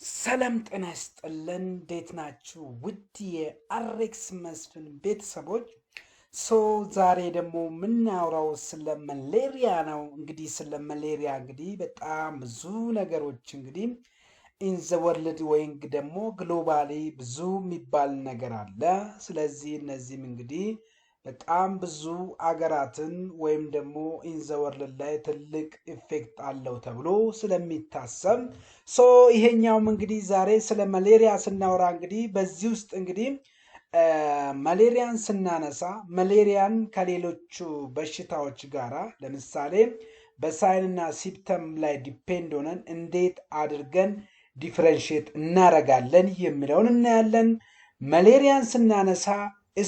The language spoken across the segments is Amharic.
ሰላም ጤና ይስጥልን። እንዴት ናችሁ? ውድ የአሬክስ መስፍን ቤተሰቦች ዛሬ ደግሞ የምናወራው ስለ መሌሪያ ነው። እንግዲህ ስለ መሌሪያ በጣም ብዙ ነገሮች ኢን ዘ ወርልድ ወይም ደግሞ ግሎባሊ ብዙ የሚባል ነገር አለ። ስለዚህ እነዚህም በጣም ብዙ አገራትን ወይም ደግሞ ኢን ዘ ወርልድ ላይ ትልቅ ኢፌክት አለው ተብሎ ስለሚታሰብ ይሄኛውም ዛሬ ስለ መሌሪያ ስናወራ በዚህ ውስጥ መሌሪያን ስናነሳ መሌሪያን ከሌሎቹ በሽታዎች ጋራ ለምሳሌ በሳይንና ሲምፕተም ላይ ዲፔንድ ሆነን እንዴት አድርገን ዲፍረንሺየት እናረጋለን የሚለውን እናያለን። መሌሪያን ስናነሳ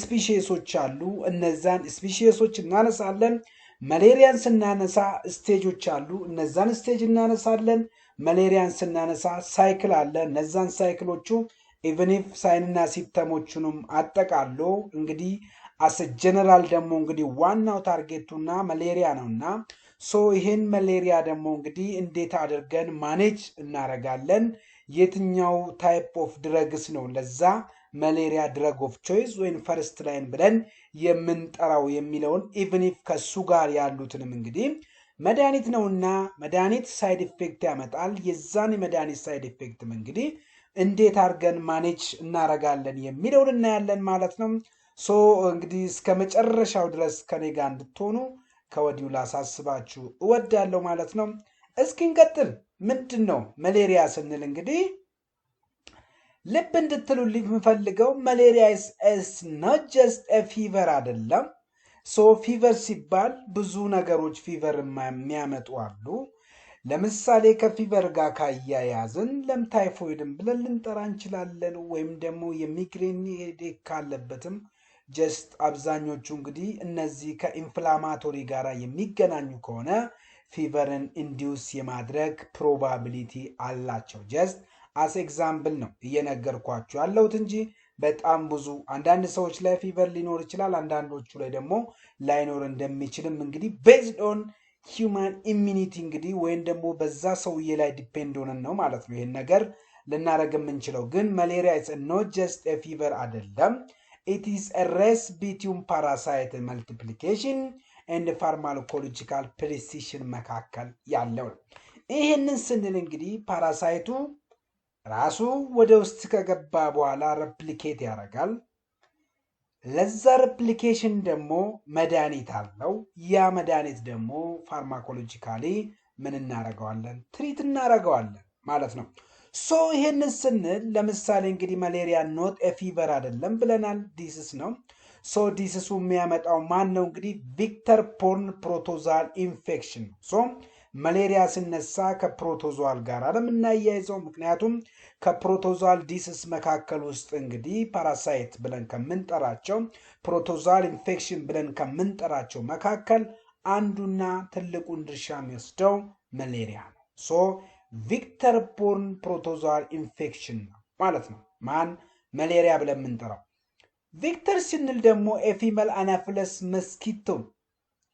ስፒሺሶች አሉ፣ እነዛን ስፒሺሶች እናነሳለን። መሌሪያን ስናነሳ ስቴጆች አሉ፣ እነዛን ስቴጅ እናነሳለን። መሌሪያን ስናነሳ ሳይክል አለ፣ እነዛን ሳይክሎቹ ኢቨን ኢፍ ሳይንና ሲምፕተሞቹንም አጠቃሎ አስ ጀነራል ደግሞ ዋናው ታርጌቱና መሌሪያ ነውና ይህን መሌሪያ ደግሞ እንዴት አድርገን ማኔጅ እናረጋለን፣ የትኛው ታይፕ ኦፍ ድረግስ ነው ለዛ መሌሪያ ድረግ ኦፍ ቾይስ ወይም ፈርስት ላይን ብለን የምንጠራው የሚለውን ኢቨን ኢፍ ከሱ ጋር ያሉትንም መድኃኒት ነውና መድኃኒት ሳይድ ኢፌክት ያመጣል። የዛን የመድኃኒት ሳይድ ኢፌክትም እንዴት አድርገን ማኔጅ እናረጋለን የሚለውን እናያለን ማለት ነው። እስከ መጨረሻው ድረስ ከኔ ጋር እንድትሆኑ ከወዲሁ ላሳስባችሁ እወዳለሁ ማለት ነው። እስኪ እንቀጥል። ምንድን ነው መሌሪያ ስንል ልብ እንድትሉልኝ የምፈልገው መሌሪያ ኢስ ኖት ጀስት ፊቨር አይደለም። ፊቨር ሲባል ብዙ ነገሮች ፊቨር የሚያመጡ አሉ። ለምሳሌ ከፊቨር ጋር ካያያዝን ለምታይፎይድም ብለን ልንጠራ እንችላለን። ወይም ደግሞ የሚግሬን ሄዴክ ካለበትም ጀስት አብዛኞቹ እነዚህ ከኢንፍላማቶሪ ጋር የሚገናኙ ከሆነ ፊቨርን ኢንዲውስ የማድረግ ፕሮባቢሊቲ አላቸው። ጀስት አስ ኤግዛምፕል ነው እየነገርኳችሁ ያለሁት እንጂ በጣም ብዙ አንዳንድ ሰዎች ላይ ፊቨር ሊኖር ይችላል፣ አንዳንዶቹ ላይ ደግሞ ላይኖር እንደሚችልም ቤዝድ ኦን ሂውማን ኢሚኒቲ ወይም ደግሞ በዛ ሰውዬ ላይ ዲፔንድ ሆነን ነው ማለት ነው ይሄን ነገር ልናደርግ የምንችለው። ግን መሌሪያ ኢዝ ኖት ጀስት ፊቨር አይደለም። ኢት ኢዝ ሬስ ቢትዊን ፓራሳይት መልቲፕሊኬሽን ኤንድ ፋርማኮሎጂካል ፕሪሲሽን መካከል ያለው ነው። ይህንን ስንል ፓራሳይቱ ራሱ ወደ ውስጥ ከገባ በኋላ ሬፕሊኬት ያደርጋል። ለዛ ሬፕሊኬሽን ደግሞ መድኃኒት አለው። ያ መድኃኒት ደግሞ ፋርማኮሎጂካሊ ምን እናደርገዋለን? ትሪት እናደርገዋለን ማለት ነው። ይህንን ስንል ለምሳሌ መሌሪያ ኖት ፊቨር አይደለም ብለናል፣ ዲስስ ነው። ዲስሱ የሚያመጣው ማን ነው? ቪክተር ቦርን ፕሮቶዛል ኢንፌክሽን ነው። መሌሪያ ሲነሳ ከፕሮቶዛል ጋር ለምናያይዘው፣ ምክንያቱም ከፕሮቶዛል ዲስስ መካከል ውስጥ ፓራሳይት ብለን ከምንጠራቸው ፕሮቶዛል ኢንፌክሽን ብለን ከምንጠራቸው መካከል አንዱና ትልቁን ድርሻ የሚወስደው መሌሪያ ነው። ቪክተር ቦርን ፕሮቶዛል ኢንፌክሽን ነው ማለት ነው ማን መሌሪያ ብለን የምንጠራው። ቪክተር ስንል ደግሞ ኤፊመል አናፍለስ መስኪቶ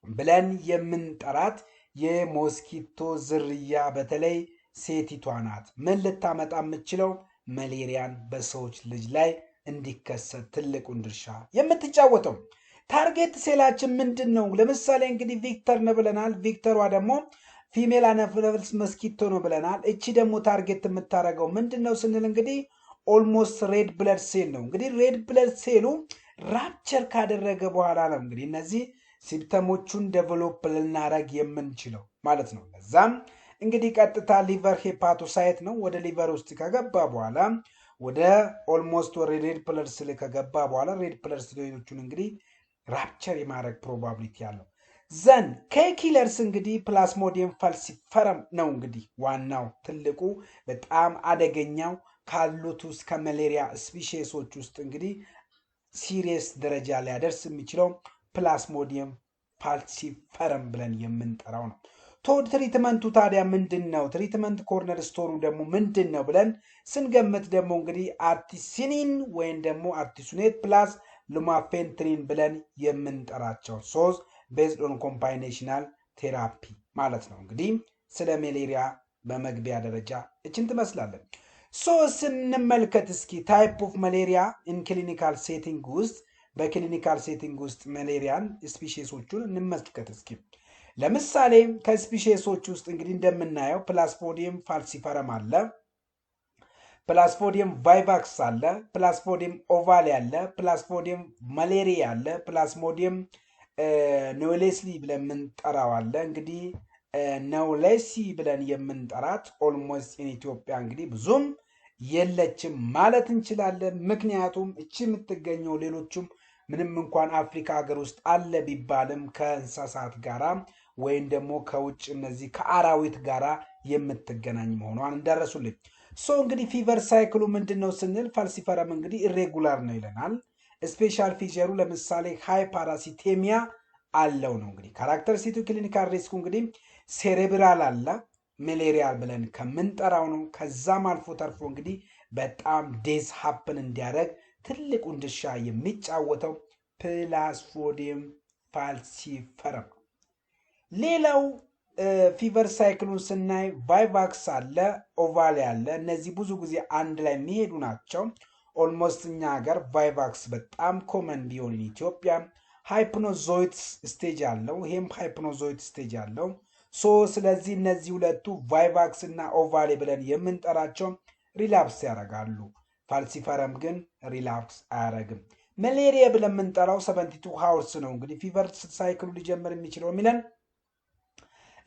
ብለን የምንጠራት የሞስኪቶ ዝርያ በተለይ ሴቲቷ ናት። ምን ልታመጣ የምትችለው? መሌሪያን በሰዎች ልጅ ላይ እንዲከሰት ትልቁን ድርሻ የምትጫወተው። ታርጌት ሴላችን ምንድን ነው? ለምሳሌ ቪክተር ነው ብለናል። ቪክተሯ ደግሞ ፊሜል አናፍለስ መስኪቶ ነው ብለናል። እቺ ደግሞ ታርጌት የምታደርገው ምንድን ነው ስንል ኦልሞስት ሬድ ብለድ ሴል ነው። ሬድ ብለድ ሴሉ ራፕቸር ካደረገ በኋላ ነው እነዚህ ሲምፕተሞቹን ዴቨሎፕ ልናረግ የምንችለው ማለት ነው። ለዛም ቀጥታ ሊቨር ሄፓቶሳይት ነው። ወደ ሊቨር ውስጥ ከገባ በኋላ ወደ ኦልሞስት ወደ ሬድ ብለድ ሴል ከገባ በኋላ ሬድ ብለድ ሴሎቹን ራፕቸር የማድረግ ፕሮባቢሊቲ ያለው ዘን ከኪለርስ ፕላስሞዲየም ፋልሲፈረም ነው ዋናው ትልቁ በጣም አደገኛው ካሉት ውስጥ ከመሌሪያ ስፒሺሶች ውስጥ ሲሪየስ ደረጃ ሊያደርስ የሚችለው ፕላስሞዲየም ፋልሲፈረም ብለን የምንጠራው ነው። ትሪትመንቱ ታዲያ ምንድን ነው? ትሪትመንት ኮርነር ስቶኑ ደግሞ ምንድን ነው ብለን ስንገምት ደግሞ አርቲሲኒን ወይም ደግሞ አርቲሱኔት ፕላስ ሉማፌንትሪን ብለን የምንጠራቸው ሶስት ቤዝድ ኦን ኮምባይኔሽናል ቴራፒ ማለት ነው። ስለ መሌሪያ በመግቢያ ደረጃ እችን ትመስላለን። ሶ ስንመልከት እስኪ ታይፕ ኦፍ ማሌሪያ ኢን ክሊኒካል ሴቲንግ ውስጥ በክሊኒካል ሴቲንግ ውስጥ ማሌሪያን ስፒሺሶቹን እንመልከት እስኪ። ለምሳሌ ከስፒሺሶች ውስጥ እንግዲህ እንደምናየው ፕላስሞዲየም ፋልሲፈረም አለ፣ ፕላስሞዲየም ቫይቫክስ አለ፣ ፕላስሞዲየም ኦቫሌ አለ፣ ፕላስሞዲየም ማሌሪያ አለ፣ ፕላስሞዲየም ኖሌስሊ ብለን የምንጠራው አለ። እንግዲህ ኖሌሲ ብለን የምንጠራት ኦልሞስት ኢን ኢትዮጵያ እንግዲህ ብዙም የለችም ማለት እንችላለን። ምክንያቱም እቺ የምትገኘው ሌሎችም ምንም እንኳን አፍሪካ ሀገር ውስጥ አለ ቢባልም ከእንስሳት ጋራ ወይም ደግሞ ከውጭ እነዚህ ከአራዊት ጋራ የምትገናኝ መሆኗን እንዳረሱልኝ። ሶ እንግዲህ ፊቨር ሳይክሉ ምንድን ነው ስንል ፋልሲፈረም እንግዲህ ኢሬጉላር ነው ይለናል። ስፔሻል ፊቸሩ ለምሳሌ ሃይ ፓራሲቴሚያ አለው ነው። እንግዲህ ካራክተሪስቲክ ክሊኒካል ሪስኩ እንግዲህ ሴሬብራል አለ ማሌሪያል ብለን ከምንጠራው ነው። ከዛም አልፎ ተርፎ እንግዲህ በጣም ዴዝ ሀፕን እንዲያደርግ ትልቁን ድርሻ የሚጫወተው ፕላስሞዲየም ፋልሲፈረም። ሌላው ፊቨር ሳይክሉን ስናይ ቫይቫክስ አለ፣ ኦቫሌ አለ። እነዚህ ብዙ ጊዜ አንድ ላይ የሚሄዱ ናቸው። ኦልሞስት እኛ ሀገር ቫይቫክስ በጣም ኮመን ቢሆን ኢትዮጵያ ሃይፕኖዞይት ስቴጅ አለው፣ ይሄም ሃይፕኖዞይት ስቴጅ አለው። ሶ ስለዚህ እነዚህ ሁለቱ ቫይቫክስ እና ኦቫሌ ብለን የምንጠራቸው ሪላፕስ ያደርጋሉ። ፋልሲፈረም ግን ሪላፕስ አያደርግም። ማሌሪያ ብለን የምንጠራው 72 ሃውርስ ነው እንግዲህ ፊቨር ሳይክሉ ሊጀምር የሚችለው የሚለን።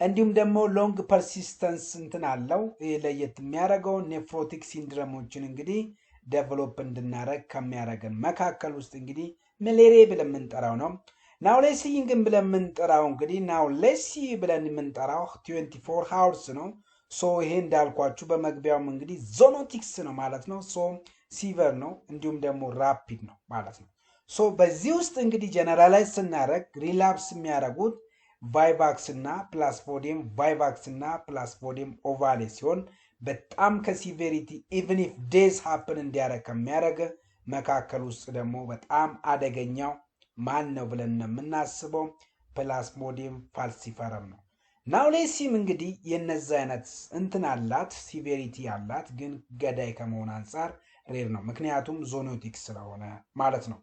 እንዲሁም ደግሞ ሎንግ ፐርሲስተንስ እንትን አለው። ይህ ለየት የሚያደርገው ኔፍሮቲክ ሲንድረሞችን እንግዲህ ዴቨሎፕ እንድናደረግ ከሚያደርገን መካከል ውስጥ እንግዲህ ማሌሪያ ብለን የምንጠራው ነው። ናውሌሲንግን ብለን የምንጠራው እንግዲህ ናውሌሲ ብለን የምንጠራው 24 ሃውርስ ነው። ሶ ይሄ እንዳልኳችሁ በመግቢያውም እንግዲህ ዞኖቲክስ ነው ማለት ነው። ሶ ሲቨር ነው እንዲሁም ደግሞ ራፒድ ነው ማለት ነው። ሶ በዚህ ውስጥ እንግዲህ ጀነራላይዝ ስናደረግ ሪላፕስ የሚያደርጉት ቫይቫክስ እና ፕላስሞዲየም ቫይቫክስ እና ፕላስሞዲየም ኦቫሌ ሲሆን በጣም ከሲቬሪቲ ኢቭን ኢፍ ዴዝ ሀፕን እንዲያደርግ ከሚያደርግ መካከል ውስጥ ደግሞ በጣም አደገኛው ማን ነው ብለን የምናስበው ፕላስሞዲየም ፋልሲፈረም ነው። ናውሌሲም እንግዲህ የነዚህ አይነት እንትን አላት፣ ሲቬሪቲ አላት፣ ግን ገዳይ ከመሆን አንጻር ሬር ነው፣ ምክንያቱም ዞኖቲክ ስለሆነ ማለት ነው።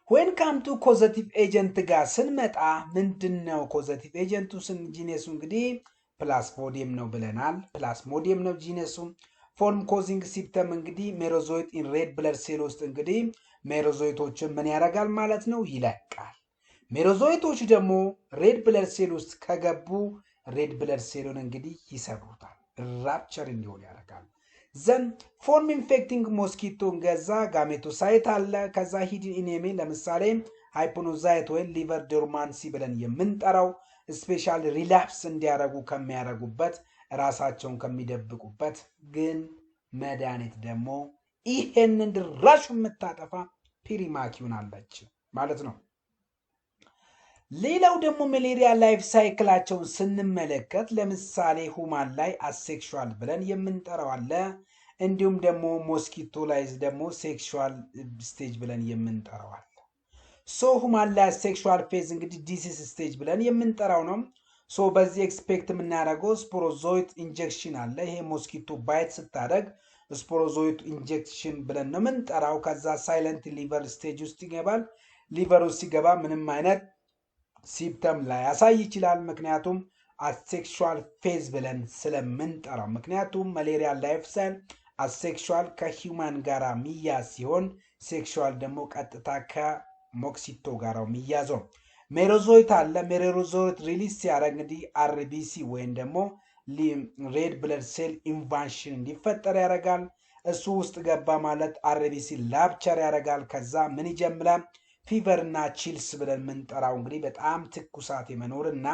ወይን ካምቱ ኮዘቲቭ ኤጀንት ጋር ስንመጣ ምንድነው ኮዘቲቭ ኤጀንቱ ጂነሱ እንግዲህ ፕላስሞዲየም ነው ብለናል። ፕላስሞዲየም ነው ጂነሱ። ፎርም ኮዚንግ ሲፕተም እንግዲህ ሜሮዞይት ኢን ሬድ ብለድ ሴል ውስጥ እንግዲህ ሜሮዞይቶችን ምን ያደርጋል ማለት ነው? ይለቃል። ሜሮዞይቶች ደግሞ ሬድ ብለድ ሴል ውስጥ ከገቡ ሬድ ብለድ ሴሉን እንግዲህ ይሰብሩታል፣ ራፕቸር እንዲሆን ያደርጋል። ዘን ፎርም ኢንፌክቲንግ ሞስኪቶን ገዛ ጋሜቶሳይት አለ። ከዛ ሂድን ኢኔሚ ለምሳሌ ሃይፖኖዛይት ወይም ሊቨር ዶርማንሲ ብለን የምንጠራው ስፔሻል ሪላፕስ እንዲያደርጉ ከሚያደርጉበት ራሳቸውን ከሚደብቁበት ግን መድኃኒት ደግሞ ይሄንን ድራሹ የምታጠፋ ፒሪማኪውን አለች ማለት ነው። ሌላው ደግሞ ማሌሪያ ላይፍ ሳይክላቸውን ስንመለከት ለምሳሌ ሁማን ላይ አሴክሹዋል ብለን የምንጠራው አለ። እንዲሁም ደግሞ ሞስኪቶ ላይ ደግሞ ሴክሹዋል ስቴጅ ብለን የምንጠራው አለ። ሶ ሁማን ላይ አሴክሹዋል ፌዝ እንግዲህ ዲሲስ ስቴጅ ብለን የምንጠራው ነው። ሶ በዚህ ኤክስፔክት የምናደርገው ስፖሮዞይት ኢንጀክሽን አለ። ይሄ ሞስኪቶ ባይት ስታደርግ ስፖሮዞይት ኢንጀክሽን ብለን ነው የምንጠራው። ከዛ ሳይለንት ሊቨር ስቴጅ ውስጥ ይገባል። ሊቨር ውስጥ ሲገባ ምንም አይነት ሲምፕተም ላይ ያሳይ ይችላል፣ ምክንያቱም አሴክሹዋል ፌዝ ብለን ስለምንጠራው። ምክንያቱም ማሌሪያ ላይፍ ሳይል አሴክሹዋል ከሂውማን ጋራ ሚያዝ ሲሆን ሴክሹዋል ደግሞ ቀጥታ ከሞክሲቶ ጋራው ሚያዘው። ሜሮዞይት አለ። ሜሮዞይት ሪሊዝ ሲያደርግ እንግዲህ አርቢሲ ወይም ደግሞ ሬድ ብለድ ሴል ኢንቫንሽን እንዲፈጠር ያደርጋል። እሱ ውስጥ ገባ ማለት አርቢሲ ላፕቸር ያደርጋል። ከዛ ምን ይጀምራል? ፊቨር እና ቺልስ ብለን የምንጠራው እንግዲህ በጣም ትኩሳት የመኖር እና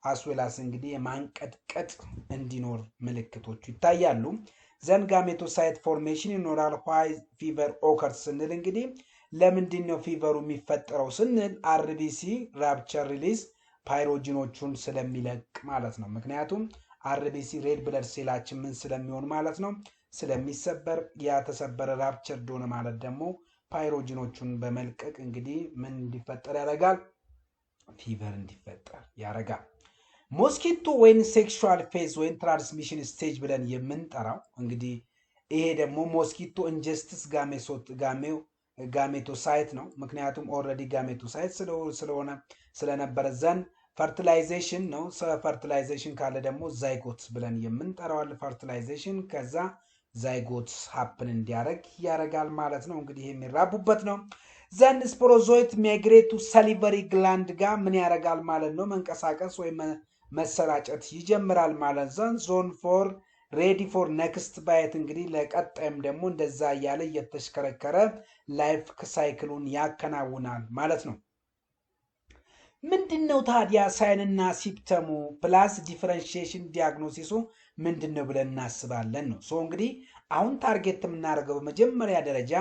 አስዌላስ እንግዲህ የማንቀጥቀጥ እንዲኖር ምልክቶቹ ይታያሉ። ዘን ጋሜቶሳይት ፎርሜሽን ይኖራል። ዋይ ፊቨር ኦከርስ ስንል እንግዲህ ለምንድን ነው ፊቨሩ የሚፈጠረው ስንል አርቢሲ ራፕቸር ሪሊዝ ፓይሮጂኖቹን ስለሚለቅ ማለት ነው። ምክንያቱም አርቢሲ ሬድ ብለድ ሴላችን ምን ስለሚሆን ማለት ነው ስለሚሰበር፣ ያተሰበረ ራፕቸር ዶነ ማለት ደግሞ ፓይሮጂኖቹን በመልቀቅ እንግዲህ ምን እንዲፈጠር ያደርጋል? ፊቨር እንዲፈጠር ያደርጋል። ሞስኪቶ ወይን ሴክሹዋል ፌዝ ወይን ትራንስሚሽን ስቴጅ ብለን የምንጠራው እንግዲህ ይሄ ደግሞ ሞስኪቶ ኢንጀስትስ ጋሜቶሳይት ነው። ምክንያቱም ኦልሬዲ ጋሜቶሳይት ስለነበረ ዘን ፈርቲላይዜሽን ነው። ፈርቲላይዜሽን ካለ ደግሞ ዛይጎት ብለን የምንጠራው አለ። ፈርቲላይዜሽን ከዛ ዛይጎት ሀፕን እንዲያደርግ ያደርጋል ማለት ነው። እንግዲህ የሚራቡበት ነው። ዘን ስፖሮዞይት ማይግሬቱ ሰሊቨሪ ግላንድ ጋር ምን ያደርጋል ማለት ነው? መንቀሳቀስ ወይም መሰራጨት ይጀምራል ማለት ዘን ዞን ፎር ሬዲ ፎር ኔክስት ባይት እንግዲህ ለቀጣይም ደግሞ እንደዛ እያለ እየተሽከረከረ ላይፍ ሳይክሉን ያከናውናል ማለት ነው። ምንድነው ታዲያ ሳይንና ሲፕተሙ ፕላስ ዲፈረንሺዬሽን ዲያግኖሲሱ ምንድነው ብለን እናስባለን ነው። እንግዲህ አሁን ታርጌት የምናደርገው በመጀመሪያ ደረጃ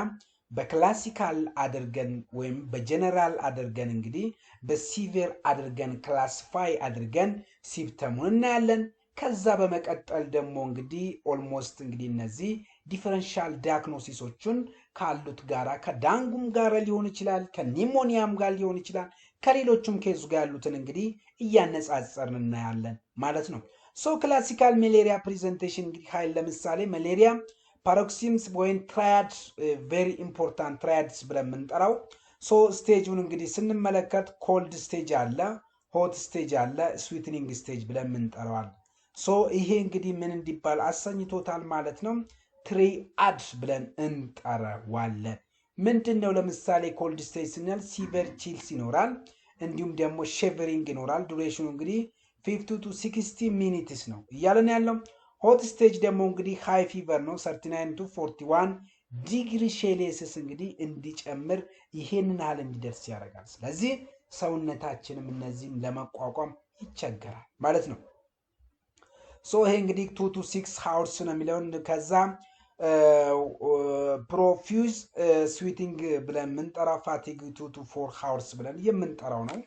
በክላሲካል አድርገን ወይም በጀነራል አድርገን እንግዲህ በሲቪር አድርገን ክላሲፋይ አድርገን ሲፕተሙን እናያለን። ከዛ በመቀጠል ደግሞ እንግዲህ ኦልሞስት እንግዲህ እነዚህ ዲፈረንሻል ዲያግኖሲሶቹን ካሉት ጋራ ከዳንጉም ጋር ሊሆን ይችላል፣ ከኒሞኒያም ጋር ሊሆን ይችላል፣ ከሌሎችም ኬዙ ጋር ያሉትን እንግዲህ እያነጻጸርን እናያለን ማለት ነው። ክላሲካል ማሌሪያ ፕሬዘንቴሽን እንግዲህ ኃይል ለምሳሌ ማሌሪያ ፓሮክሲምስ ወይም ትራያድ ቬሪ ኢምፖርታንት ትራያድስ ብለን የምንጠራው ስቴጁን እንግዲህ ስንመለከት ኮልድ ስቴጅ አለ፣ ሆት ስቴጅ አለ፣ ስዊትኒንግ ስቴጅ ብለን የምንጠራዋል። ይሄ እንግዲህ ምን እንዲባል አሰኝቶታል ማለት ነው። ትሪአድ ብለን እንጠራዋለን። ምንድን ነው ለምሳሌ ኮልድ ስቴጅ ስንል ሲቨር ቺልስ ይኖራል፣ እንዲሁም ደግሞ ሼቨሪንግ ይኖራል። ዱሬሽኑ እንግዲህ 50 to 60 ሚኒትስ ነው እያለን ያለው። ሆት ስቴጅ ደግሞ እንግዲህ ሃይ ፊቨር ነው 39 to 41 ዲግሪ ሴልሲየስ እንግዲህ እንዲጨምር ይሄንን ያህል እንዲደርስ ያደርጋል። ስለዚህ ሰውነታችንም እነዚህን ለመቋቋም ይቸገራል ማለት ነው። ይሄ እንግዲህ 2 to 6 hours ነው የሚለውን ከዛ ፕሮፊውዝ ስዊቲንግ ብለን የምንጠራው ፋቲግ 2 to 4 hours ብለን የምንጠራው ነው።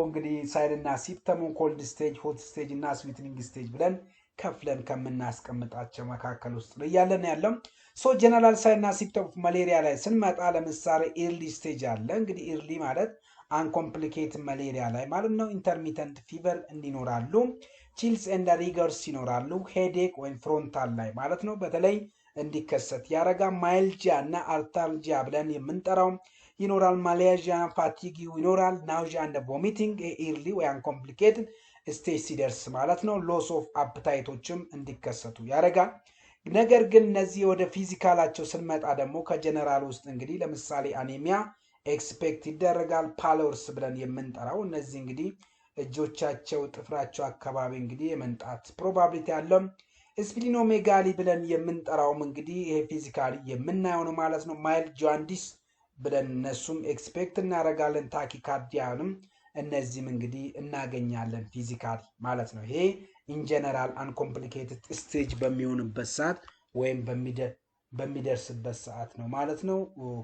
እንግዲህ ሳይንና ሲፕተሙን ኮልድ ስቴጅ፣ ሆት ስቴጅ እና ስዊትኒንግ ስቴጅ ብለን ከፍለን ከምናስቀምጣቸው መካከል ውስጥ ነው እያለን ያለው። ጀነራል ሳይንና ሲፕተም ማሌሪያ ላይ ስንመጣ ለምሳሌ ኢርሊ ስቴጅ አለ። እንግዲህ ኢርሊ ማለት አንኮምፕሊኬትድ ማሌሪያ ላይ ማለት ነው። ኢንተርሚተንት ፊቨር እንዲኖራሉ፣ ቺልስ ኤንድ ሪገርስ ይኖራሉ፣ ሄዴክ ወይም ፍሮንታል ላይ ማለት ነው በተለይ እንዲከሰት ያረጋ። ማይልጂያ እና አርታልጂያ ብለን የምንጠራው ይኖራል። ማሌዥያ ፋቲግ ይኖራል። ናውዣ እንደ ቮሚቲንግ ኢርሊ ወይ አንኮምፕሊኬትድ ስቴጅ ሲደርስ ማለት ነው። ሎስ ኦፍ አፕታይቶችም እንዲከሰቱ ያደርጋል። ነገር ግን እነዚህ ወደ ፊዚካላቸው ስንመጣ ደግሞ ከጀነራል ውስጥ እንግዲህ ለምሳሌ አኔሚያ ኤክስፔክት ይደረጋል። ፓሎርስ ብለን የምንጠራው እነዚህ እንግዲህ እጆቻቸው ጥፍራቸው አካባቢ እንግዲህ የመንጣት ፕሮባቢሊቲ አለው። ስፕሊኖሜጋሊ ብለን የምንጠራውም እንግዲህ ይሄ ፊዚካሊ የምናየው ነው ማለት ነው። ማይልድ ጃንዲስ ብለን እነሱም ኤክስፔክት እናደርጋለን። ታኪካርዲያንም እነዚህም እንግዲህ እናገኛለን ፊዚካሊ ማለት ነው። ይሄ ኢንጀነራል አንኮምፕሊኬትድ ስቴጅ በሚሆንበት ሰዓት ወይም በሚደርስበት ሰዓት ነው ማለት ነው።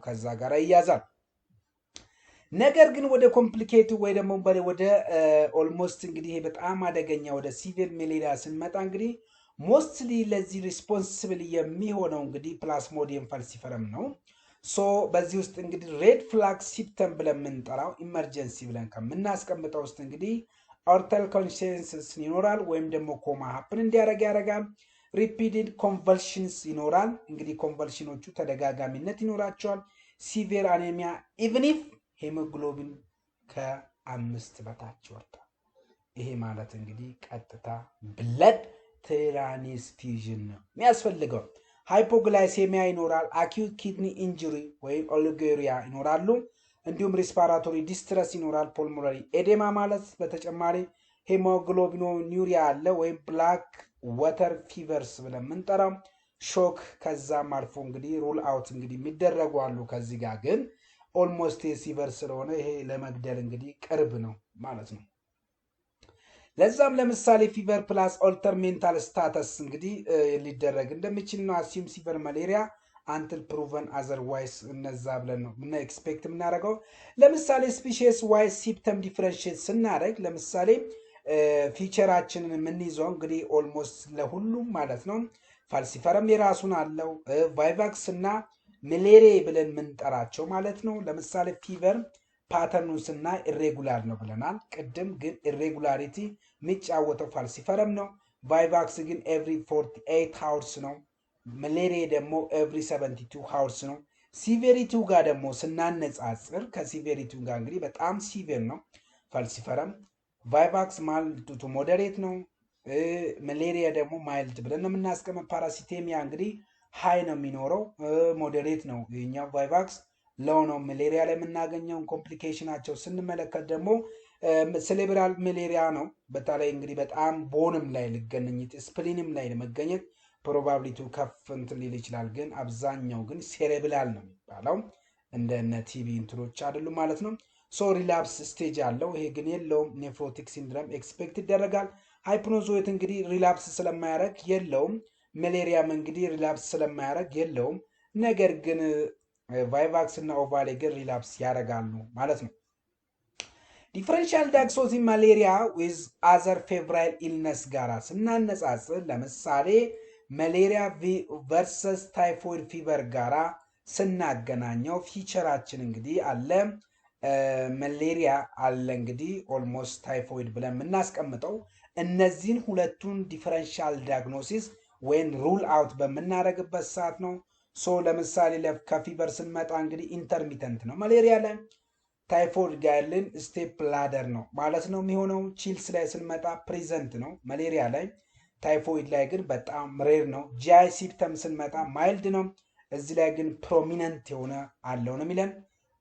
ከዛ ጋር ይያዛል። ነገር ግን ወደ ኮምፕሊኬትድ ወይ ደግሞ ወደ ኦልሞስት እንግዲህ በጣም አደገኛ ወደ ሲቪር ማሌሪያ ስንመጣ እንግዲህ ሞስትሊ ለዚህ ሪስፖንሲብል የሚሆነው እንግዲህ ፕላስሞዲየም ፋልሲፈረም ነው። በዚህ ውስጥ እንግዲህ ሬድ ፍላግ ሲፕተም ብለን የምንጠራው ኢመርጀንሲ ብለን ከምናስቀምጠው ውስጥ እንግዲህ ኦርታል ኮንሽንስ ይኖራል ወይም ደግሞ ኮማ ሀፕን እንዲያደርግ ያደርጋል። ሪፒትድ ኮንቨልሽንስ ይኖራል። እንግዲህ ኮንቨልሽኖቹ ተደጋጋሚነት ይኖራቸዋል። ሲቪር አኔሚያ ኢቭን ኢፍ ሄሞግሎቢን ከ5 በታች ወርዷል። ይሄ ማለት እንግዲህ ቀጥታ ብለድ ትራንስፊውዥን ነው የሚያስፈልገው። ሃይፖግላይሴሚያ ይኖራል። አኪዩት ኪድኒ ኢንጁሪ ወይም ኦሊጎሪያ ይኖራሉ። እንዲሁም ሪስፓራቶሪ ዲስትረስ ይኖራል። ፖልሞናሪ ኤዴማ ማለት በተጨማሪ ሄሞግሎቢኑሪያ አለ ወይም ብላክ ወተር ፊቨርስ ብለን የምንጠራው ሾክ። ከዛም አልፎ እንግዲህ ሩል አውት እንግዲህ የሚደረጉ አሉ። ከዚህ ጋር ግን ኦልሞስት የሲቨር ስለሆነ ይሄ ለመግደል እንግዲህ ቅርብ ነው ማለት ነው። ለዛም ለምሳሌ ፊቨር ፕላስ ኦልተር ሜንታል ስታተስ እንግዲህ ሊደረግ እንደሚችል ነው። አሲም ሲቨር ማሌሪያ አንትል ፕሩቨን አዘርዋይስ እነዛ ብለን ነው ምን ኤክስፔክት የምናደርገው። ለምሳሌ ስፒሺስ ዋይዝ ሲፕተም ዲፈረንሺየት ስናደርግ ለምሳሌ ፊቸራችንን የምንይዘው እንግዲህ ኦልሞስት ለሁሉም ማለት ነው። ፋልሲፈረም የራሱን አለው። ቫይቫክስ እና ማሌሪያ ብለን የምንጠራቸው ማለት ነው። ለምሳሌ ፊቨር ፓተርኑን ስናይ ኢሬጉላር ነው ብለናል ቅድም። ግን ኢሬጉላሪቲ የሚጫወተው ፋልሲፈረም ነው። ቫይቫክስ ግን ኤቭሪ 48 ሃውርስ ነው። መሌሪያ ደግሞ ኤቭሪ 72 ሃውርስ ነው። ሲቬሪቲው ጋር ደግሞ ስናነጻጽር ከሲቬሪቲው ጋር እንግዲህ በጣም ሲቪር ነው ፋልሲፈረም። ቫይቫክስ ማይልድ ቱ ሞዴሬት ነው። መሌሪያ ደግሞ ማይልድ ብለን ነው የምናስቀምጥ። ፓራሲቴሚያ እንግዲህ ሃይ ነው የሚኖረው፣ ሞዴሬት ነው ይኛው። ቫይቫክስ ሎው ነው። መሌሪያ ላይ የምናገኘውን ኮምፕሊኬሽናቸው ስንመለከት ደግሞ ሴሌብራል መሌሪያ ነው። በተለይ እንግዲህ በጣም ቦንም ላይ ልገኘት ስፕሊንም ላይ ለመገኘት ፕሮባብሊቲው ከፍ እንትን ሊል ይችላል። ግን አብዛኛው ግን ሴሬብራል ነው የሚባለው። እንደነ ቲቪ እንትኖች አይደሉም ማለት ነው። ሶ ሪላፕስ ስቴጅ አለው። ይሄ ግን የለውም። ኔፍሮቲክ ሲንድረም ኤክስፔክት ይደረጋል። ሃይፕኖዞይት እንግዲህ ሪላፕስ ስለማያደርግ የለውም። መሌሪያም እንግዲህ ሪላፕስ ስለማያደርግ የለውም። ነገር ግን ቫይቫክስ እና ኦቫሌ ግን ሪላፕስ ያደርጋሉ ማለት ነው። ዲፈረንሻል ዳያግኖሲስ ማሌሪያ ዊዝ አዘር ፌብራይል ኢልነስ ጋራ ስናነጻጽር ለምሳሌ መሌሪያ ቨርሰስ ታይፎይድ ፊቨር ጋራ ስናገናኘው ፊቸራችን እንግዲህ አለ መሌሪያ አለ እንግዲህ ኦልሞስት ታይፎይድ ብለን የምናስቀምጠው እነዚህን ሁለቱን ዲፈረንሻል ዳያግኖሲስ ወይም ሩል አውት በምናደርግበት ሰዓት ነው። ሶ ለምሳሌ ከፊቨር ስንመጣ እንግዲህ ኢንተርሚተንት ነው መሌሪያ ላይ። ታይፎይድ ጋር ያለን ስቴፕ ላደር ነው ማለት ነው የሚሆነው። ቺልስ ላይ ስንመጣ ፕሬዘንት ነው መሌሪያ ላይ። ታይፎይድ ላይ ግን በጣም ሬር ነው። ጂአይ ሲፕተም ስንመጣ ማይልድ ነው። እዚህ ላይ ግን ፕሮሚነንት የሆነ አለው ነው የሚለን።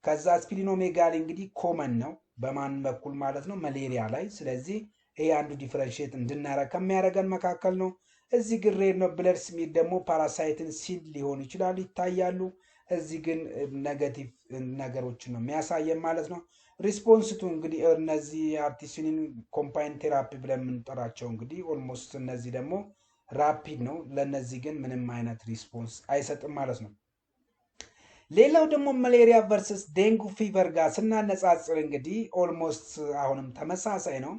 ከዛ ስፕሊኖሜጋሊ እንግዲህ ኮመን ነው በማን በኩል ማለት ነው መሌሪያ ላይ። ስለዚህ ይሄ አንዱ ዲፈረንሺየት እንድናረግ ከሚያደርገን መካከል ነው። እዚህ ግን ሬር ነው። ብለድ ስሜት ደግሞ ፓራሳይትን ሲል ሊሆኑ ይችላሉ ይታያሉ። እዚህ ግን ኔጋቲቭ ነገሮችን ነው የሚያሳየን ማለት ነው። ሪስፖንስቱ እንግዲህ እነዚህ አርቲሲኒን ኮምባይን ቴራፒ ብለን የምንጠራቸው እንግዲህ ኦልሞስት እነዚህ ደግሞ ራፒድ ነው። ለነዚህ ግን ምንም አይነት ሪስፖንስ አይሰጥም ማለት ነው። ሌላው ደግሞ መሌሪያ ቨርሰስ ዴንጉ ፊቨር ጋር ስናነጻጽር እንግዲህ ኦልሞስት አሁንም ተመሳሳይ ነው።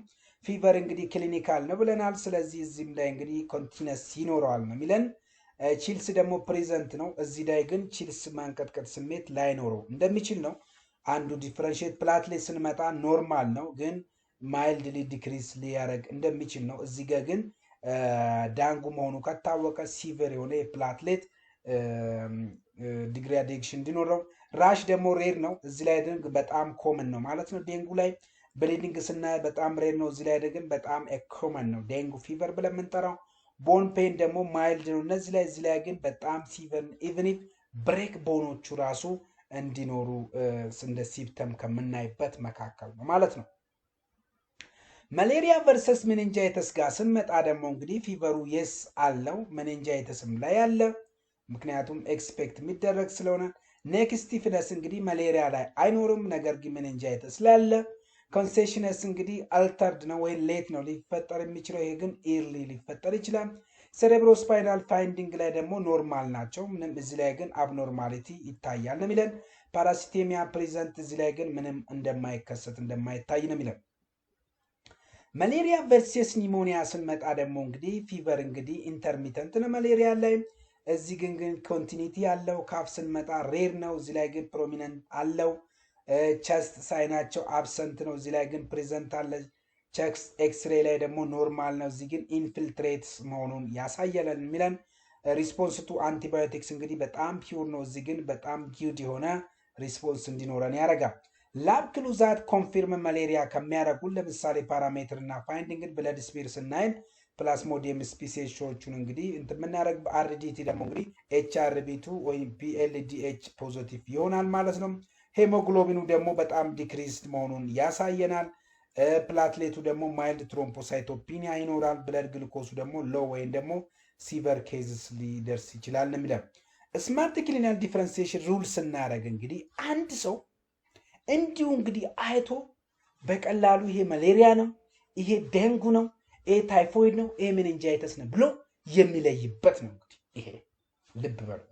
ፊቨር እንግዲህ ክሊኒካል ነው ብለናል። ስለዚህ እዚህም ላይ እንግዲህ ኮንቲነስ ይኖረዋል ነው የሚለን። ቺልስ ደግሞ ፕሬዘንት ነው። እዚህ ላይ ግን ቺልስ ማንቀጥቀጥ ስሜት ላይኖረው እንደሚችል ነው አንዱ ዲፍረንሽት። ፕላትሌት ስንመጣ ኖርማል ነው ግን ማይልድሊ ዲክሪስ ሊያደርግ እንደሚችል ነው። እዚህ ጋር ግን ዳንጉ መሆኑ ከታወቀ ሲቨር የሆነ የፕላትሌት ዲግራዴሽን እንዲኖረው። ራሽ ደግሞ ሬር ነው። እዚህ ላይ ግን በጣም ኮመን ነው ማለት ነው። ዴንጉ ላይ ብሊዲንግ ስናይ በጣም ሬር ነው። እዚህ ላይ ግን በጣም ኮመን ነው ዴንጉ ፊቨር ብለን የምንጠራው። ቦን ፔን ደግሞ ማይልድ ነው። እነዚህ ላይ እዚህ ላይ ግን በጣም ሲቨር ኢቭን ኢፍ ብሬክ ቦኖቹ ራሱ እንዲኖሩ እንደ ሲፕተም ከምናይበት መካከል ነው ማለት ነው። መሌሪያ ቨርሰስ ሜኒንጃይተስ ጋር ስንመጣ ደግሞ እንግዲህ ፊቨሩ የስ አለው ሜኒንጃይተስም ላይ አለ። ምክንያቱም ኤክስፔክት የሚደረግ ስለሆነ። ኔክስቲፍነስ እንግዲህ መሌሪያ ላይ አይኖርም፣ ነገር ግን ሜኒንጃይተስ ላይ አለ። ኮንሴሽነስ እንግዲህ አልተርድ ነው ወይ ሌት ነው ሊፈጠር የሚችለው። ይሄ ግን ኢርሊ ሊፈጠር ይችላል። ሴሬብሮስፓይናል ፋይንዲንግ ላይ ደግሞ ኖርማል ናቸው። ምንም እዚህ ላይ ግን አብኖርማሊቲ ይታያል ነው የሚለን። ፓራሲቴሚያ ፕሬዘንት እዚህ ላይ ግን ምንም እንደማይከሰት እንደማይታይ ነው የሚለን። መሌሪያ ቨርሰስ ኒሞኒያ ስንመጣ ደግሞ እንግዲህ ፊቨር እንግዲህ ኢንተርሚተንት ነው መሌሪያ ላይ። እዚህ ግን ኮንቲኒቲ ያለው። ካፍ ስንመጣ ሬር ነው። እዚህ ላይ ግን ፕሮሚነንት አለው። ቸስት ሳይናቸው አብሰንት ነው። እዚህ ላይ ግን ፕሬዘንት አለ። ቸክስ ኤክስሬ ላይ ደግሞ ኖርማል ነው። እዚህ ግን ኢንፊልትሬት መሆኑን ያሳያለን የሚለን። ሪስፖንስ ቱ አንቲባዮቲክስ እንግዲህ በጣም ፒውር ነው። እዚህ ግን በጣም ጊዩድ የሆነ ሪስፖንስ እንዲኖረን ያደርጋል። ላብ ክሉዛት ኮንፊርም መሌሪያ ከሚያደርጉን ለምሳሌ ፓራሜትር እና ፋይንዲንግን ብለድ ስፒር ስናይን ፕላስሞዲየም ስፒሲሶቹን እንግዲህ የምናደርግ አርዲቲ ደግሞ እንግዲህ ኤችአርቢ2 ወይም ፒኤልዲኤች ፖዚቲቭ ይሆናል ማለት ነው። ሄሞግሎቢኑ ደግሞ በጣም ዲክሪስድ መሆኑን ያሳየናል። ፕላትሌቱ ደግሞ ማይልድ ትሮምፖሳይቶፒኒያ ይኖራል። ብለድ ግልኮሱ ደግሞ ሎ ወይም ደግሞ ሲቨር ኬዝስ ሊደርስ ይችላል ነው የሚለው። ስማርት ክሊኒካል ዲፍረንሲዬሽን ሩል ስናደርግ እንግዲህ አንድ ሰው እንዲሁ እንግዲህ አይቶ በቀላሉ ይሄ መሌሪያ ነው፣ ይሄ ዴንጉ ነው፣ ይሄ ታይፎይድ ነው፣ ይሄ ሜኒንጃይተስ ነው ብሎ የሚለይበት ነው። እንግዲህ ይሄ ልብ በሉ።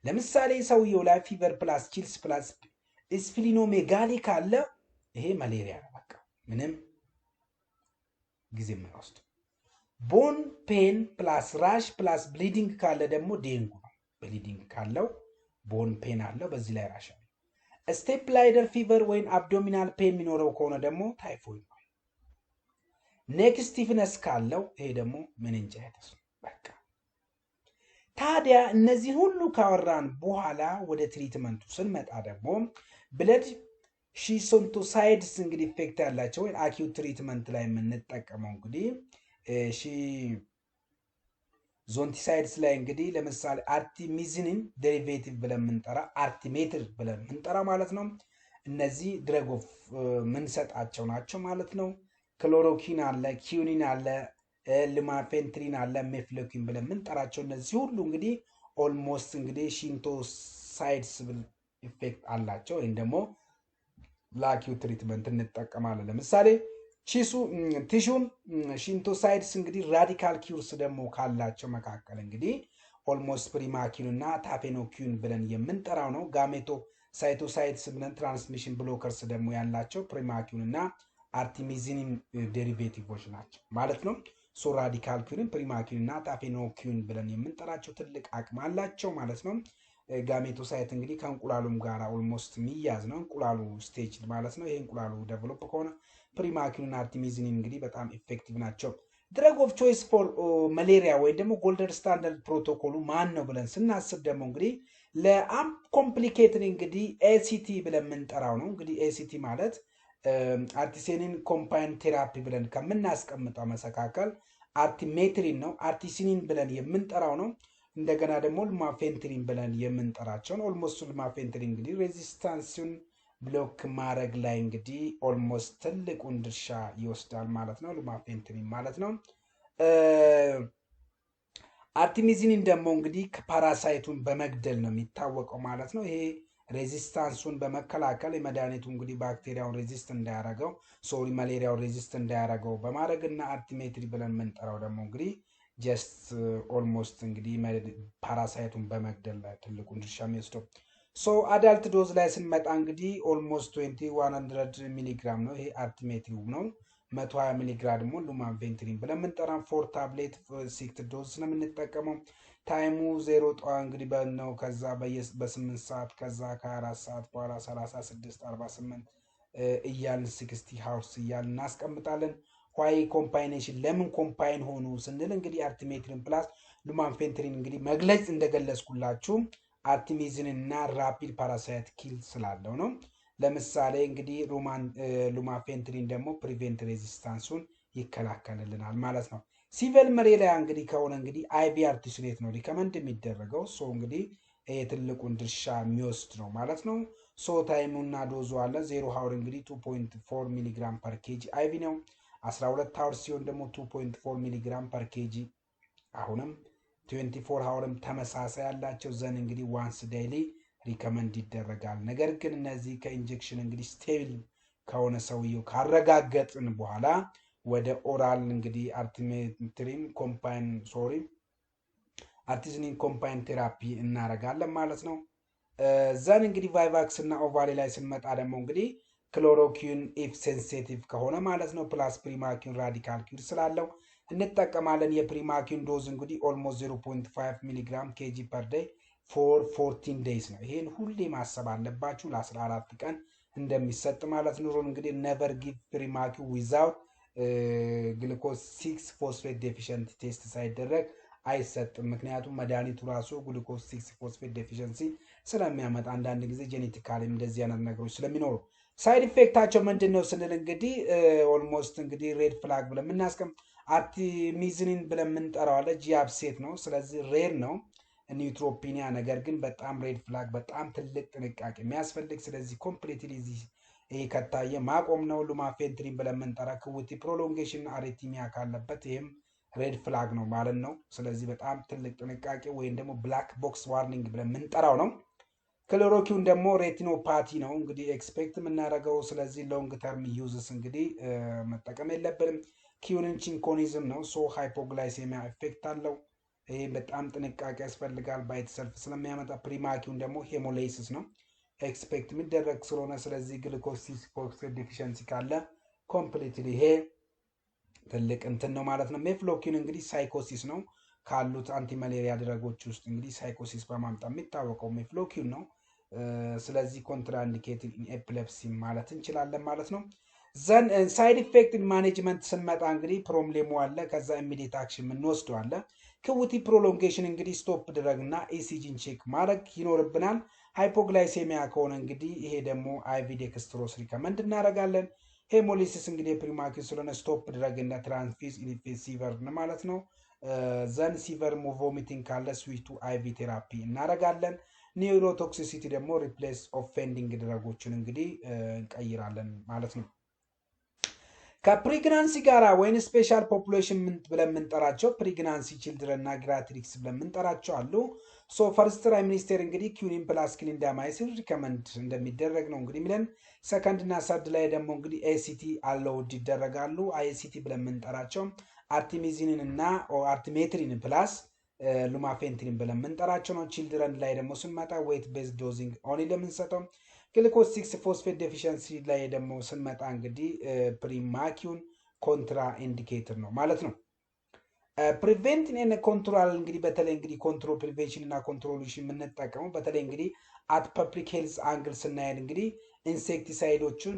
ለምሳሌ ሰውየው ላይ ፊቨር ፕላስ ቺልስ ፕላስ ስፕሊኖሜጋሊ ካለ ይሄ መሌሪያ ነው። በቃ ምንም ጊዜ የማይወስድ። ቦን ፔን ፕላስ ራሽ ፕላስ ብሊዲንግ ካለ ደግሞ ዴንጉ ነው። ብሊዲንግ ካለው ቦን ፔን አለው፣ በዚህ ላይ ራሽ አለ። ስቴፕላይደር ፊቨር ወይም አብዶሚናል ፔን የሚኖረው ከሆነ ደግሞ ታይፎይድ ነው። ኔክ ስቲፍነስ ካለው ይሄ ደግሞ ሜኒንጃይተስ ነው። በቃ ታዲያ እነዚህ ሁሉ ካወራን በኋላ ወደ ትሪትመንቱ ስንመጣ ደግሞ ብለድ ሺዞንቶሳይድስ እንግዲህ ኢፌክት ያላቸው ወይ አኪዩት ትሪትመንት ላይ የምንጠቀመው እንግዲህ ዞንቲሳይድስ ላይ እንግዲህ ለምሳሌ አርቲሚዚኒን ዴሪቬቲቭ ብለን የምንጠራ አርቲሜትር ብለን የምንጠራ ማለት ነው። እነዚህ ድረግ ኦፍ ምንሰጣቸው ናቸው ማለት ነው። ክሎሮኪን አለ፣ ኪዩኒን አለ፣ ልማፌንትሪን አለ፣ ሜፍሎኪን ብለን የምንጠራቸው እነዚህ ሁሉ እንግዲህ ኦልሞስት እንግዲህ ሺንቶሳይድስ ኢፌክት አላቸው ወይም ደግሞ ለአኪዩት ትሪትመንት እንጠቀማለን። ለምሳሌ ቲሹን ሺንቶሳይድስ እንግዲህ ራዲካል ኪውርስ ደግሞ ካላቸው መካከል እንግዲህ ኦልሞስት ፕሪማኪን እና ታፔኖኪን ብለን የምንጠራው ነው። ጋሜቶ ሳይቶሳይድስ ብለን ትራንስሚሽን ብሎከርስ ደግሞ ያላቸው ፕሪማኪን እና አርቲሚዚኒን ዴሪቬቲቮች ናቸው ማለት ነው። ሶ ራዲካል ኪዩሪን ፕሪማኪን እና ታፔኖኪን ብለን የምንጠራቸው ትልቅ አቅም አላቸው ማለት ነው። ጋሜቶሳይት እንግዲህ ከእንቁላሉም ጋር ኦልሞስት የሚያዝ ነው። እንቁላሉ ስቴጅ ማለት ነው። ይሄ እንቁላሉ ዴቨሎፕ ከሆነ ፕሪማኪን እና አርቲሚዚኒን እንግዲህ በጣም ኢፌክቲቭ ናቸው። ድረግ ኦፍ ቾይስ ፎር ማሌሪያ ወይ ደግሞ ጎልደን ስታንዳርድ ፕሮቶኮሉ ማን ነው ብለን ስናስብ ደግሞ እንግዲህ ለአንኮምፕሊኬትድ እንግዲህ ኤሲቲ ብለን የምንጠራው ነው። እንግዲህ ኤሲቲ ማለት አርቲሲኒን ኮምባይን ቴራፒ ብለን ከምናስቀምጠው መካከል አርቲሜትሪን ነው። አርቲሲኒን ብለን የምንጠራው ነው። እንደገና ደግሞ ልማፌንትሪን ብለን የምንጠራቸውን ኦልሞስት ልማፌንትሪን እንግዲህ ሬዚስታንሱን ብሎክ ማድረግ ላይ እንግዲህ ኦልሞስት ትልቁን ድርሻ ይወስዳል ማለት ነው። ልማፌንትሪን ማለት ነው። አርቲሚዚኒን ደግሞ እንግዲህ ፓራሳይቱን በመግደል ነው የሚታወቀው ማለት ነው። ይሄ ሬዚስታንሱን በመከላከል የመድኃኒቱ እንግዲህ ባክቴሪያውን ሬዚስት እንዳያረገው ማሌሪያውን ሬዚስት እንዳያረገው በማድረግ እና አርቲሜትሪ ብለን የምንጠራው ደግሞ እንግዲህ ጀስት ኦልሞስት እንግዲህ ፓራሳይቱን በመግደል ላይ ትልቁን ድርሻ የሚወስደው። አዳልት ዶዝ ላይ ስንመጣ እንግዲህ ኦልሞስት 100 ሚሊግራም ነው። ይሄ አርቲሜትሪው ነው። 120 ሚሊግራም ደግሞ ሉማፌንትሪን ብለን የምንጠራው 4 ታብሌት ሲክት ዶዝ ነው የምንጠቀመው። ታይሙ 0 ጠዋ እንግዲህ ነው። ከዛ በ8 ሰዓት ከዛ ከ24 ሰዓት በኋላ 36 48 እያልን 60 ሃውርስ እያልን እናስቀምጣለን። ዋይ ኮምባይኔሽን ለምን ኮምባይን ሆኑ ስንል እንግዲህ አርቲሜትሪን ፕላስ ሉማፌንትሪን እንግዲህ መግለጽ እንደገለጽኩላችሁ አርቲሚዚን እና ራፒድ ፓራሳይት ኪል ስላለው ነው። ለምሳሌ እንግዲህ ሉማፌንትሪን ደግሞ ፕሪቬንት ሬዚስታንሱን ይከላከልልናል ማለት ነው። ሲቨል መሌሪያ እንግዲህ ከሆነ እንግዲህ አይቪ አርቲስኔት ነው ሪከመንድ የሚደረገው። እንግዲህ ትልቁን ድርሻ የሚወስድ ነው ማለት ነው። ታይሙ እና ዶዙ አለ 0 ሃውር እንግዲህ 2.4 ሚሊግራም ፐር ኬጂ አይቪ ነው። 12 ሃውር ሲሆን ደግሞ 2.4 ሚሊግራም ፐር ኬጂ አሁንም 24 ሃውርም ተመሳሳይ ያላቸው ዘን እንግዲህ ዋንስ ዴይሊ ሪከመንድ ይደረጋል። ነገር ግን እነዚህ ከኢንጀክሽን እንግዲህ ስቴብል ከሆነ ሰውየው ካረጋገጥን በኋላ ወደ ኦራል እንግዲህ አርቲሲኒን ኮምባይን ቴራፒ እናረጋለን ማለት ነው። ዘን እንግዲህ ቫይቫክስ እና ኦቫሊ ላይ ስንመጣ ደግሞ እንግዲህ ክሎሮኪን ኢፍ ሴንሲቲቭ ከሆነ ማለት ነው ፕላስ ፕሪማኪን ራዲካል ኪር ስላለው እንጠቀማለን። የፕሪማኪን ዶዝ እንግዲህ ኦልሞስት 0.5 ሚሊግራም ኬጂ ፐር ዴይ ፎር 14 ዴይዝ ነው። ይሄን ሁሌ ማሰብ አለባችሁ ለ14 ቀን እንደሚሰጥ ማለት ነው። እንግዲህ ነቨር ጊቭ ፕሪማኪን ዊዛውት ግሉኮዝ 6 ፎስፌት ዴፊሽንት ቴስት ሳይደረግ አይሰጥም። ምክንያቱም መድኃኒቱ ራሱ ግሉኮዝ 6 ፎስፌት ዴፊሽንሲ ስለሚያመጣ አንዳንድ ጊዜ ጄኔቲካሊ እንደዚህ አይነት ነገሮች ስለሚኖሩ ሳይድ ኢፌክታቸው ምንድን ነው ስንል እንግዲህ ኦልሞስት እንግዲህ ሬድ ፍላግ ብለን የምናስቀምጥ አርቲሚዚኒን ብለን የምንጠራው አለ ጂአፕሴት ነው። ስለዚህ ሬር ነው ኒውትሮፒኒያ፣ ነገር ግን በጣም ሬድ ፍላግ በጣም ትልቅ ጥንቃቄ የሚያስፈልግ ስለዚህ ኮምፕሊትሊ ይሄ ከታየ ማቆም ነው። ሉማፌንትሪን ብለን የምንጠራ ክውቲ ፕሮሎንጌሽን አሪቲሚያ ካለበት ይህም ሬድ ፍላግ ነው ማለት ነው። ስለዚህ በጣም ትልቅ ጥንቃቄ ወይም ደግሞ ብላክ ቦክስ ዋርኒንግ ብለን የምንጠራው ነው። ክሎሮኪውን ደግሞ ሬቲኖፓቲ ነው እንግዲህ ኤክስፔክት የምናደርገው። ስለዚህ ሎንግ ተርም ዩዝስ እንግዲህ መጠቀም የለብንም። ኪዩኒን ቺንኮኒዝም ነው። ሃይፖግላይሴሚያ ኢፌክት አለው። ይሄ በጣም ጥንቃቄ ያስፈልጋል ባይት ሰልፍ ስለሚያመጣ። ፕሪማኪውን ደግሞ ሄሞላይሲስ ነው ኤክስፔክት የሚደረግ ስለሆነ ስለዚህ ግሉኮዝ 6 ፎስፌት ዴፊሽንሲ ካለ ኮምፕሊትሊ ይሄ ትልቅ እንትን ነው ማለት ነው። ሜፍሎኪን እንግዲህ ሳይኮሲስ ነው ካሉት አንቲማሌሪያ ድረጎች ውስጥ እንግዲህ ሳይኮሲስ በማምጣት የሚታወቀው ሜፍሎኪን ነው። ስለዚህ ኮንትራኢንዲኬትድ ኢን ኤፒሌፕሲ ማለት እንችላለን ማለት ነው። ዘን ሳይድ ኢፌክት ማኔጅመንት ስንመጣ እንግዲህ ፕሮብሌሙ አለ። ከዛ ኢሚዲየት አክሽን የምንወስደው አለ። ክውቲ ፕሮሎንጌሽን እንግዲህ ስቶፕ ድረግና ኢሲጂን ቼክ ማድረግ ይኖርብናል። ሃይፖግላይሴሚያ ከሆነ እንግዲህ ይሄ ደግሞ አይቪ ዴክስትሮስ ሪከመንድ እናደርጋለን። ሄሞሊሲስ እንግዲህ ፕሪማኪው ስለሆነ ስቶፕ ድረግ እና ትራንስፊዝ ሲቨር ማለት ነው። ዘን ሲቨር ቮሚቲንግ ካለ ስዊች ቱ አይቪ ቴራፒ እናደርጋለን። ኒውሮቶክሲሲቲ ደግሞ ሪፕሌስ ኦፌንዲንግ ድረጎችን እንግዲህ እንቀይራለን ማለት ነው። ከፕሬግናንሲ ጋራ ወይን ስፔሻል ፖፑሌሽን ብለን የምንጠራቸው ፕሬግናንሲ ቺልድረን እና ግራትሪክስ ብለን የምንጠራቸው አሉ። ሶ ፈርስት ትራይ ሚኒስቴር እንግዲህ ኪዩኒን ፕላስ ክሊንዳማይሲን ሪከመንድ እንደሚደረግ ነው እንግዲህ ሚለን። ሰከንድ እና ሰርድ ላይ ደግሞ እንግዲህ ኤሲቲ አለውድ ይደረጋሉ። አይሲቲ ብለን የምንጠራቸው አርቲሚዚንን እና አርቲሜትሪን ፕላስ ሉማፌንትሪን ብለን የምንጠራቸው ነው። ቺልድረን ላይ ደግሞ ስንመጣ ዌት ቤዝ ዶዚንግ ኦንሊ ለምንሰጠው። ግሉኮስ 6 ፎስፌት ዴፊሽንሲ ላይ ደግሞ ስንመጣ እንግዲህ ፕሪማኪውን ኮንትራ ኢንዲኬተር ነው ማለት ነው። ፕሪቬንቲን ኤንድ ኮንትሮል እንግዲህ በተለይ እንግዲህ ኮንትሮል ፕሪቬንሽን እና ኮንትሮሉሽን የምንጠቀመው በተለይ እንግዲህ አት ፐብሊክ ሄልዝ አንግል ስናየን እንግዲህ ኢንሴክቲሳይዶቹን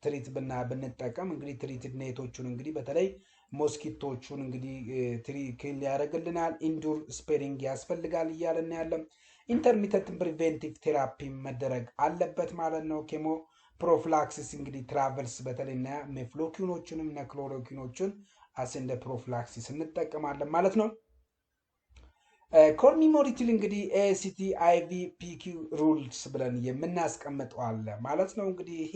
ትሪት ብንጠቀም እንግዲህ ትሪትድ ኔቶቹን እንግዲህ በተለይ ሞስኪቶቹን እንግዲህ ክል ያደርግልናል። ኢንዱር ስፔሪንግ ያስፈልጋል እያለን ያለም። ኢንተርሚተንት ፕሪቬንቲቭ ቴራፒ መደረግ አለበት ማለት ነው። ኬሞ ፕሮፍላክሲስ እንግዲህ ትራቨልስ በተለይ እና ሜፍሎኪኖቹንም እና ክሎሮኪኖቹን አስንደ ፕሮፍላክሲስ እንጠቀማለን ማለት ነው። ኮርኒሞሪቲል እንግዲህ ኤሲቲ አይቪ ፒኪ ሩልስ ብለን የምናስቀምጠው አለ ማለት ነው። እንግዲህ ይሄ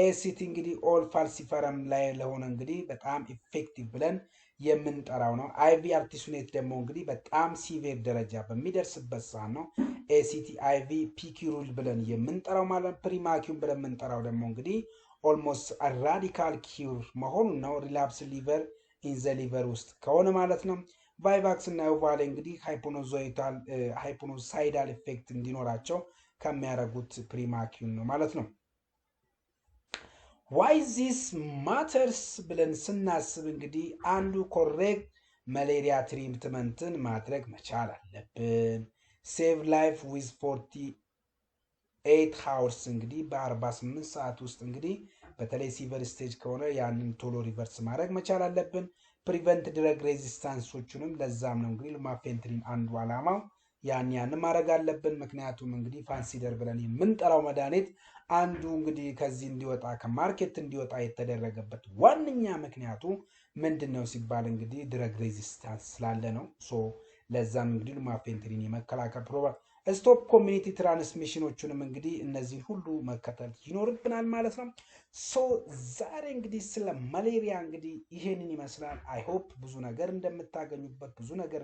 ኤሲቲ እንግዲህ ኦል ፋልሲፈረም ላይ ለሆነ እንግዲህ በጣም ኢፌክቲቭ ብለን የምንጠራው ነው። አይቪ አርቲሱኔት ደግሞ እንግዲህ በጣም ሲቪር ደረጃ በሚደርስበት ሰዓት ነው ኤሲቲ አይቪ ፒኪ ሩል ብለን የምንጠራው ማለት። ፕሪማኪውን ብለን የምንጠራው ደግሞ እንግዲህ ኦልሞስት ራዲካል ኪውር መሆኑን ነው። ሪላፕስ ሊቨር ኢንዘ ሊቨር ውስጥ ከሆነ ማለት ነው። ቫይቫክስ እና ኦቫሌ እንግዲህ ሃይፖኖሳይዳል ኢፌክት እንዲኖራቸው ከሚያደርጉት ፕሪማኪውን ነው ማለት ነው። ዋይ ዚስ ማተርስ ብለን ስናስብ እንግዲህ አንዱ ኮሬክት መሌሪያ ትሪትመንትን ማድረግ መቻል አለብን። ሴቭ ላይፍ ዊዝ 48 ሃውርስ እንግዲህ በ48 ሰዓት ውስጥ እንግዲህ በተለይ ሲቨር ስቴጅ ከሆነ ያንን ቶሎ ሪቨርስ ማድረግ መቻል አለብን። ፕሪቨንት ድረግ ሬዚስታንሶቹንም ለዛም ነው እንግዲህ ሉማፌንትሪን አንዱ ዓላማው ያን ማድረግ አለብን። ምክንያቱም እንግዲህ ፋንሲደር ብለን የምንጠራው መድኃኒት አንዱ እንግዲህ ከዚህ እንዲወጣ ከማርኬት እንዲወጣ የተደረገበት ዋነኛ ምክንያቱ ምንድን ነው ሲባል እንግዲህ ድረግ ሬዚስታንስ ስላለ ነው። ሶ ለዛም እንግዲህ ሉማፌንትሪን የመከላከል ፕሮግራም ስቶፕ ኮሚኒቲ ትራንስሚሽኖቹንም እንግዲህ እነዚህን ሁሉ መከተል ይኖርብናል ማለት ነው። ሶ ዛሬ እንግዲህ ስለ ማሌሪያ እንግዲህ ይሄንን ይመስላል። አይ ሆፕ ብዙ ነገር እንደምታገኙበት ብዙ ነገር